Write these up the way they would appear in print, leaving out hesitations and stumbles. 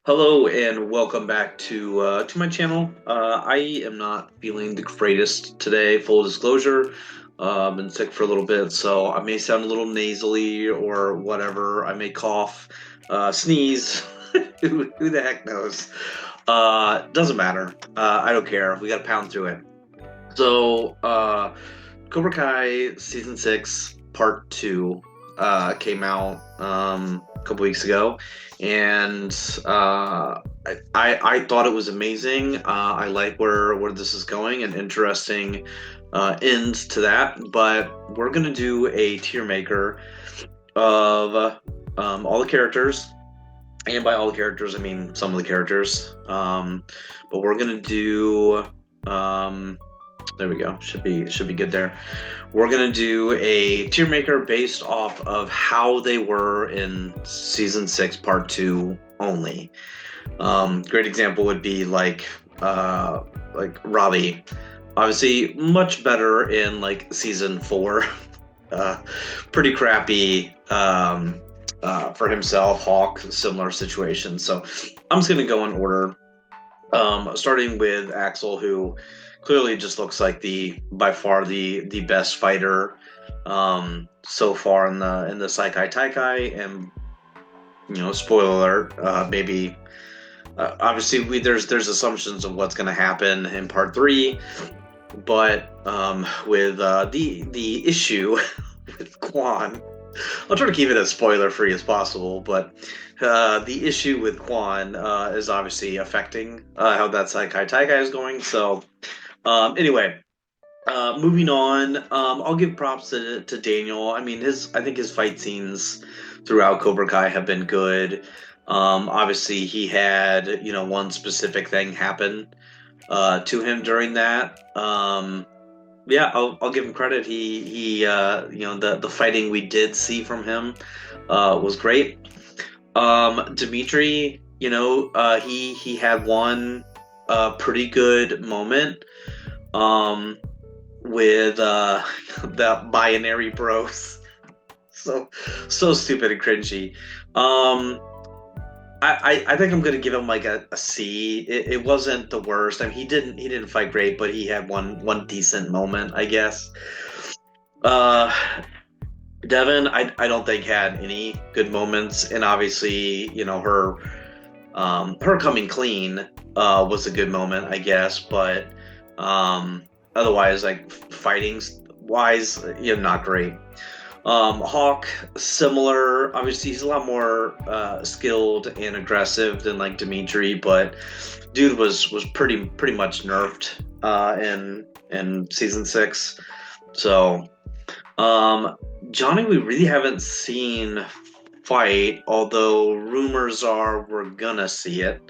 Hello and welcome back to my channel. I am not feeling the greatest today. Full disclosure, I've been sick for a little bit, so I may sound a little nasally or whatever. I may cough, sneeze. Who the heck knows? Doesn't matter. I don't care. We got to pound through it. So, Cobra Kai Season 6 Part 2 came out a couple weeks ago, and I thought it was amazing. I like where this is going, an interesting end to that. But we're gonna do a tier maker of all the characters, and by all the characters, I mean some of the characters. But we're gonna do. There we go. Should be good there. We're gonna do a tier maker based off of how they were in season 6, part 2 only. Great example would be like Robbie. Obviously, much better in like season 4. Pretty crappy for himself. Hawk, similar situation. So I'm just gonna go in order. Starting with Axel, who clearly just looks like by far the best fighter so far in the Saikai Taikai, and spoiler alert, maybe obviously there's assumptions of what's going to happen in part 3, but with the issue with Quan, I'll try to keep it as spoiler free as possible, but the issue with Quan is obviously affecting how that Saikai Taikai is going. So anyway, moving on, I'll give props to Daniel. I mean, I think his fight scenes throughout Cobra Kai have been good. Obviously, he had one specific thing happen to him during that. Yeah, I'll give him credit. He the fighting we did see from him was great. Dimitri, he had one pretty good moment with the binary bros. So stupid and cringy. I think I'm gonna give him like a C. It wasn't the worst. I mean, he didn't fight great, but he had one decent moment, I guess. Devin, I don't think had any good moments, and obviously, her coming clean was a good moment, I guess, but otherwise, like fighting wise, not great. Hawk, similar. Obviously, he's a lot more skilled and aggressive than like Dimitri, but dude was pretty much nerfed in season 6. So Johnny, we really haven't seen fight, although rumors are we're gonna see it.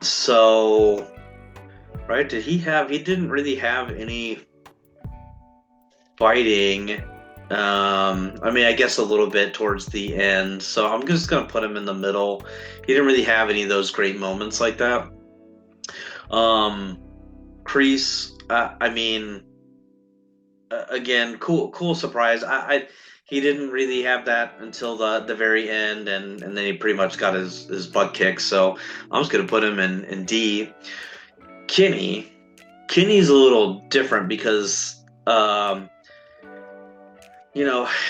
So right, he didn't really have any fighting. I mean, I guess a little bit towards the end, so I'm just gonna put him in the middle. He didn't really have any of those great moments like that. Kreese, I mean, again, cool surprise. He didn't really have that until the very end, and then he pretty much got his butt kicked. So I'm just gonna put him in D. Kenny's a little different because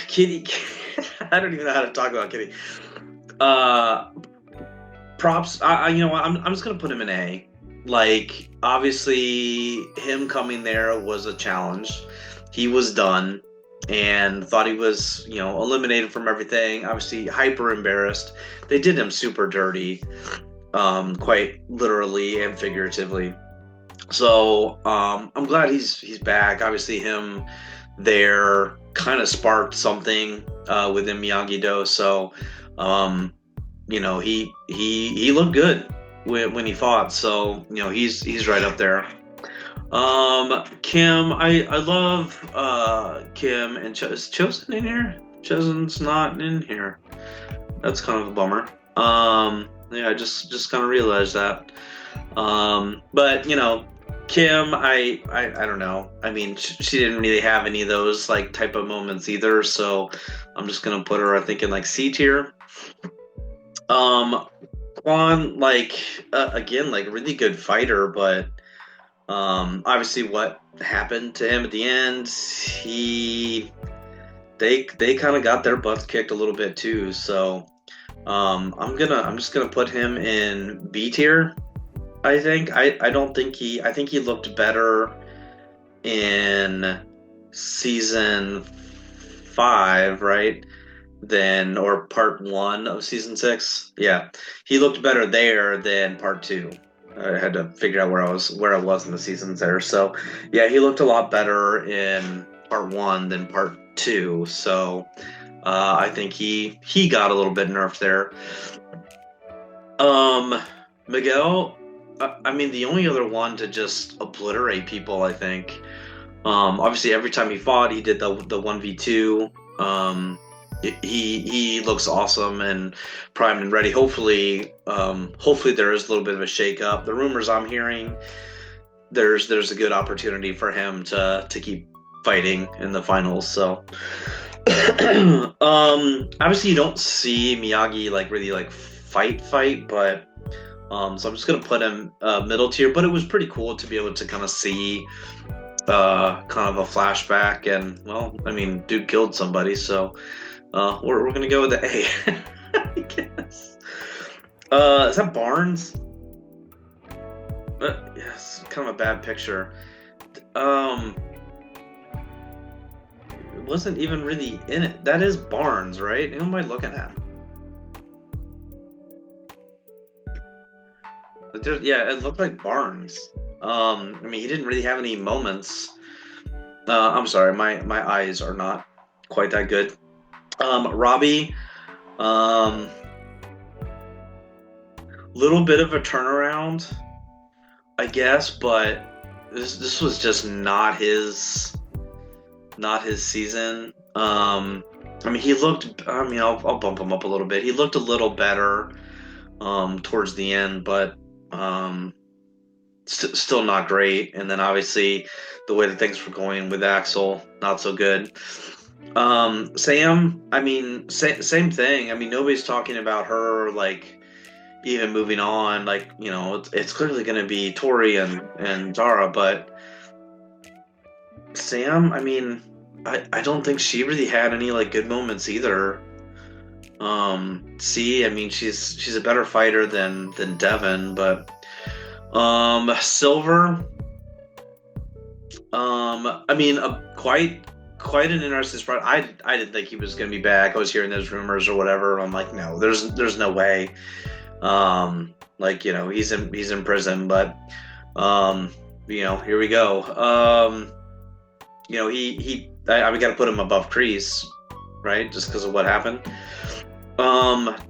Kitty. I don't even know how to talk about Kitty. Props. I'm just gonna put him in A. Like, obviously, him coming there was a challenge. He was done and thought he was, eliminated from everything. Obviously, hyper embarrassed. They did him super dirty, quite literally and figuratively. So I'm glad he's back. Obviously, him there kind of sparked something within Miyagi-Do. So he looked good when he fought. So he's right up there. Kim, I love Kim, and is Chosen in here? Chosen's not in here. That's kind of a bummer. Yeah, I just kind of realized that. But Kim, I don't know. I mean, she didn't really have any of those like type of moments either. So I'm just gonna put her, I think, in like C tier. Quan, like again, like really good fighter, but obviously what happened to him at the end, they kind of got their butts kicked a little bit too. So I'm just gonna put him in B tier. I think I don't think I think he looked better in season 5, right? Than or part 1 of season 6. Yeah, he looked better there than part 2. I had to figure out where I was in the seasons there. So yeah, he looked a lot better in part 1 than part 2. So I think he got a little bit nerfed there. Miguel, I mean the only other one to just obliterate people, I think. Obviously every time he fought, he did the 1v2. He looks awesome and primed and ready. Hopefully there is a little bit of a shake up. The rumors I'm hearing, there's a good opportunity for him to keep fighting in the finals. So obviously you don't see Miyagi like really like fight, but so I'm just gonna put him middle tier. But it was pretty cool to be able to kind of see kind of a flashback, and well, I mean, dude killed somebody, so we're gonna go with the A. I guess. Is that Barnes? Yes, kind of a bad picture. It wasn't even really in it. That is Barnes, right? Who am I looking at? Yeah, it looked like Barnes. I mean, he didn't really have any moments. I'm sorry, my eyes are not quite that good. Robbie, little bit of a turnaround, I guess, but this was just not his season. I mean, he looked. I mean, I'll bump him up a little bit. He looked a little better towards the end, but still not great. And then obviously the way that things were going with Axel, not so good. Sam, I mean, same thing. I mean, nobody's talking about her like even moving on. Like, you know, it's clearly going to be Tori and Zara, but Sam, I mean, I don't think she really had any like good moments either. I mean, she's a better fighter than Devin, but Silver, I mean, quite an interesting spot. I didn't think he was going to be back. I was hearing those rumors or whatever. I'm like, no, there's no way. Like, you know, he's in prison, but you know, here we go. You know, we got to put him above Kreese, right? Just because of what happened.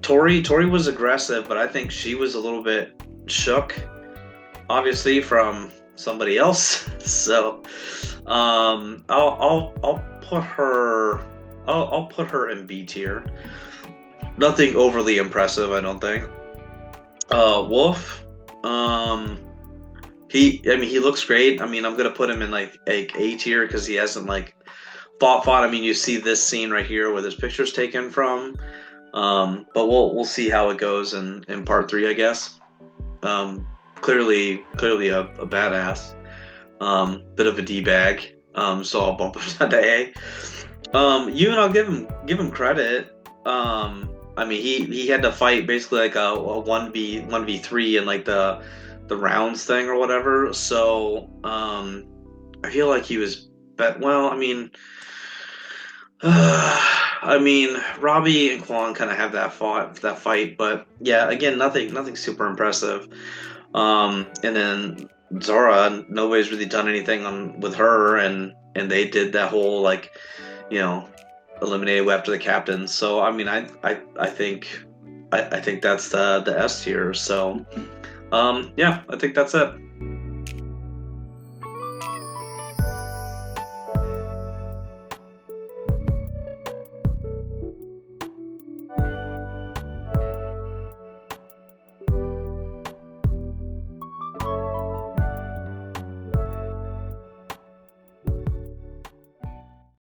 Tori was aggressive, but I think she was a little bit shook, obviously from somebody else. So, I'll put her in B tier. Nothing overly impressive, I don't think. Wolf, he looks great. I mean, I'm gonna put him in like A tier because he hasn't like fought. I mean, you see this scene right here where this picture's taken from. But we'll see how it goes in part 3, I guess. Clearly a badass. Bit of a D-bag. So I'll bump him down to A. Yoon, I'll give him credit. I mean, he had to fight basically like a 1v3 in like the rounds thing or whatever. So I feel like he was well, I mean, Robbie and Kwon kind of have that fight, but yeah, again, nothing super impressive. And then Zora, nobody's really done anything with her, and they did that whole like, you know, eliminated after the captain. So I mean, I think that's the S tier. So yeah, I think that's it.